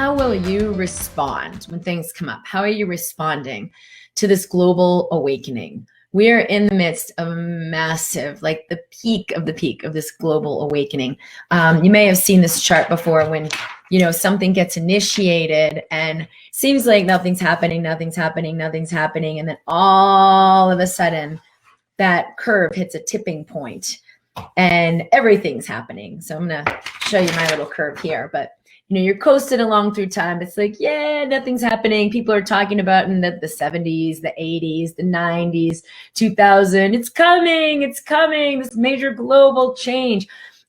how will you respond when things come up? How are you responding to this global awakening? We are in the midst of a massive, like the peak of this global awakening. You may have seen this chart before when, something gets initiated and seems like nothing's happening. And then all of a sudden that curve hits a tipping point and everything's happening. So I'm going to show you my little curve here, but you're coasting along through time. It's like, yeah, nothing's happening. People are talking about in the 70s, the 80s, the 90s, 2000. It's coming, this major global change.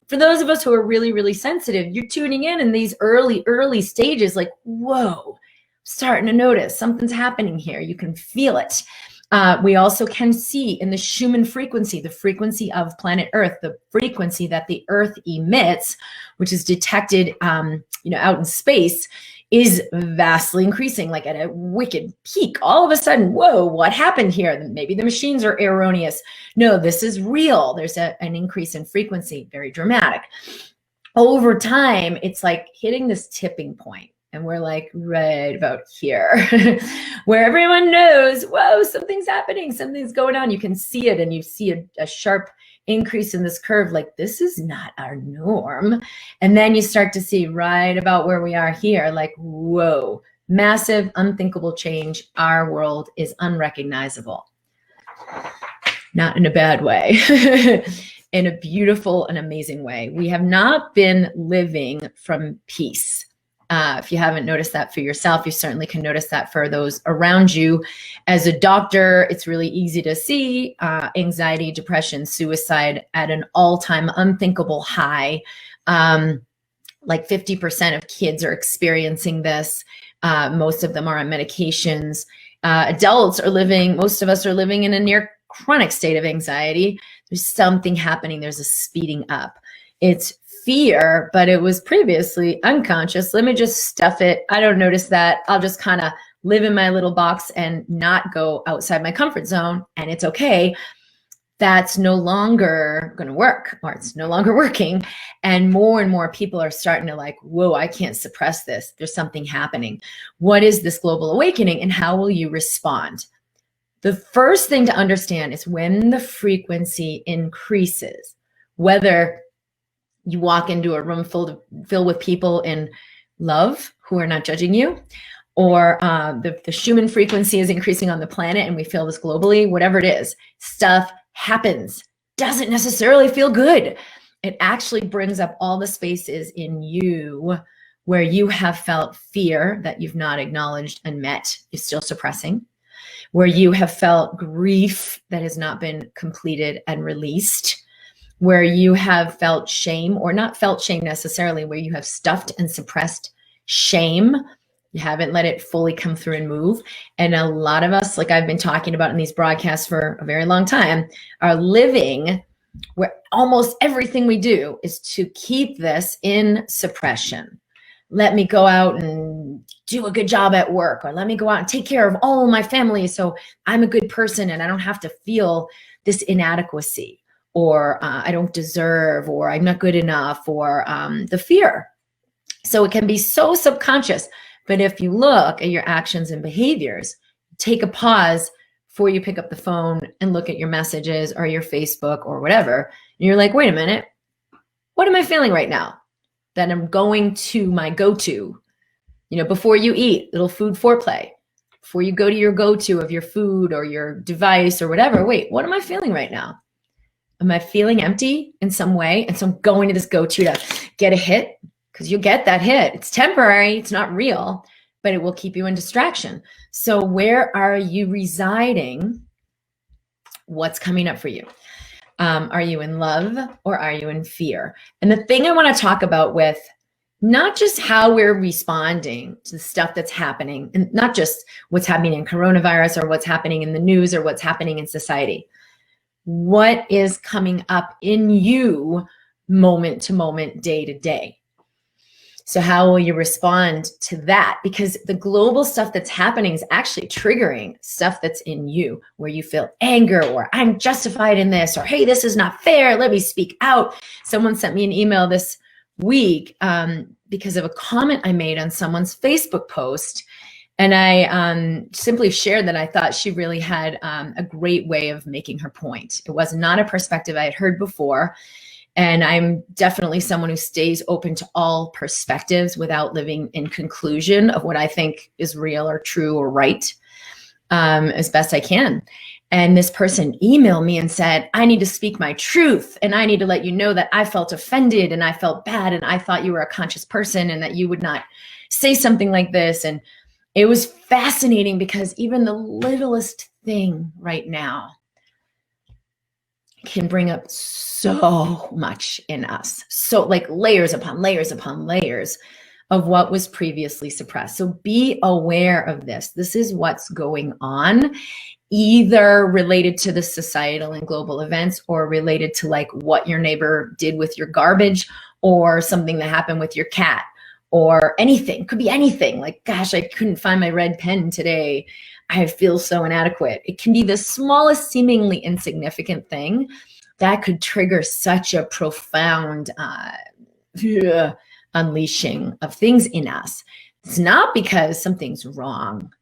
For those of us who are really, really sensitive, you're tuning in these early stages, like, whoa, starting to notice something's happening here. You can feel it. We also can see in the Schumann frequency, the frequency of planet Earth, the frequency that the Earth emits, which is detected, out in space, is vastly increasing, like at a wicked peak. All of a sudden, whoa, what happened here? Maybe the machines are erroneous. No, this is real. There's an increase in frequency, very dramatic. Over time, it's like hitting this tipping point. And we're like right about here where everyone knows, whoa, something's happening, something's going on. You can see it and you see a sharp increase in this curve, like this is not our norm. And then you start to see right about where we are here, like, whoa, massive, unthinkable change. Our world is unrecognizable. Not in a bad way, in a beautiful and amazing way. We have not been living from peace. If you haven't noticed that for yourself, you certainly can notice that for those around you. As a doctor, it's really easy to see anxiety, depression, suicide at an all-time unthinkable high. Like 50% of kids are experiencing this. Most of them are on medications. Adults are most of us are living in a near chronic state of anxiety. There's something happening. There's a speeding up. It's fear, but it was previously unconscious. Let me just stuff it. I don't notice that. I'll just kind of live in my little box and not go outside my comfort zone, and it's okay. That's no longer going to work, or it's no longer working. And more people are starting to like, whoa, I can't suppress this. There's something happening. What is this global awakening, and how will you respond? The first thing to understand is when the frequency increases, whether you walk into a room filled with people in love who are not judging you, or the Schumann frequency is increasing on the planet and we feel this globally, whatever it is, stuff happens. Doesn't necessarily feel good. It actually brings up all the spaces in you where you have felt fear that you've not acknowledged and met, you're still suppressing, where you have felt grief that has not been completed and released, where you have felt shame, or not felt shame necessarily, where you have stuffed and suppressed shame. You haven't let it fully come through and move. And a lot of us, like I've been talking about in these broadcasts for a very long time, are living where almost everything we do is to keep this in suppression. Let me go out and do a good job at work, or let me go out and take care of all my family so I'm a good person and I don't have to feel this inadequacy, or I don't deserve, or I'm not good enough, or the fear. So it can be so subconscious. But if you look at your actions and behaviors, take a pause before you pick up the phone and look at your messages or your Facebook or whatever. And you're like, wait a minute, what am I feeling right now? That I'm going to my go-to, before you eat, little food foreplay. Before you go to your go-to of your food or your device or whatever, wait, what am I feeling right now? Am I feeling empty in some way? And so I'm going to this go-to to get a hit, because you'll get that hit. It's temporary. It's not real, but it will keep you in distraction. So where are you residing? What's coming up for you? Are you in love or are you in fear? And the thing I want to talk about with not just how we're responding to the stuff that's happening, and not just what's happening in coronavirus or what's happening in the news or what's happening in society. What is coming up in you moment to moment, day to day? So how will you respond to that? Because the global stuff that's happening is actually triggering stuff that's in you, where you feel anger, or I'm justified in this, or hey, this is not fair, let me speak out. Someone sent me an email this week because of a comment I made on someone's Facebook post. And I simply shared that I thought she really had a great way of making her point. It was not a perspective I had heard before. And I'm definitely someone who stays open to all perspectives without living in conclusion of what I think is real or true or right, as best I can. And this person emailed me and said, I need to speak my truth. And I need to let you know that I felt offended and I felt bad. And I thought you were a conscious person and that you would not say something like this. And it was fascinating because even the littlest thing right now can bring up so much in us. So like layers upon layers upon layers of what was previously suppressed. So be aware of this. This is what's going on, either related to the societal and global events or related to like what your neighbor did with your garbage or something that happened with your cat or anything. Could be anything. Like, gosh, I couldn't find my red pen today. I feel so inadequate. It can be the smallest, seemingly insignificant thing that could trigger such a profound unleashing of things in us. It's not because something's wrong.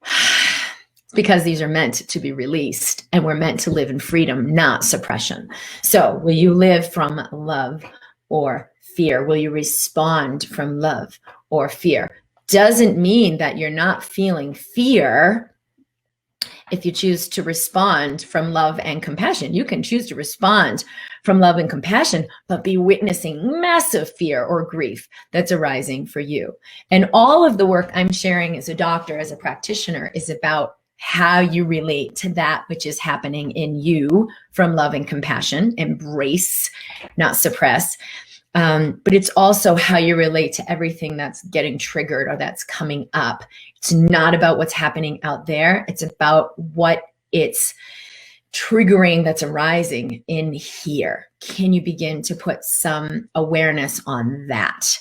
It's because these are meant to be released and we're meant to live in freedom, not suppression. So will you live from love or fear? Will you respond from love or fear? Doesn't mean that you're not feeling fear if you choose to respond from love and compassion. You can choose to respond from love and compassion, but be witnessing massive fear or grief that's arising for you. And all of the work I'm sharing as a doctor, as a practitioner, is about how you relate to that which is happening in you from love and compassion. Embrace, not suppress. But it's also how you relate to everything that's getting triggered or that's coming up. It's not about what's happening out there. It's about what it's triggering that's arising in here. Can you begin to put some awareness on that?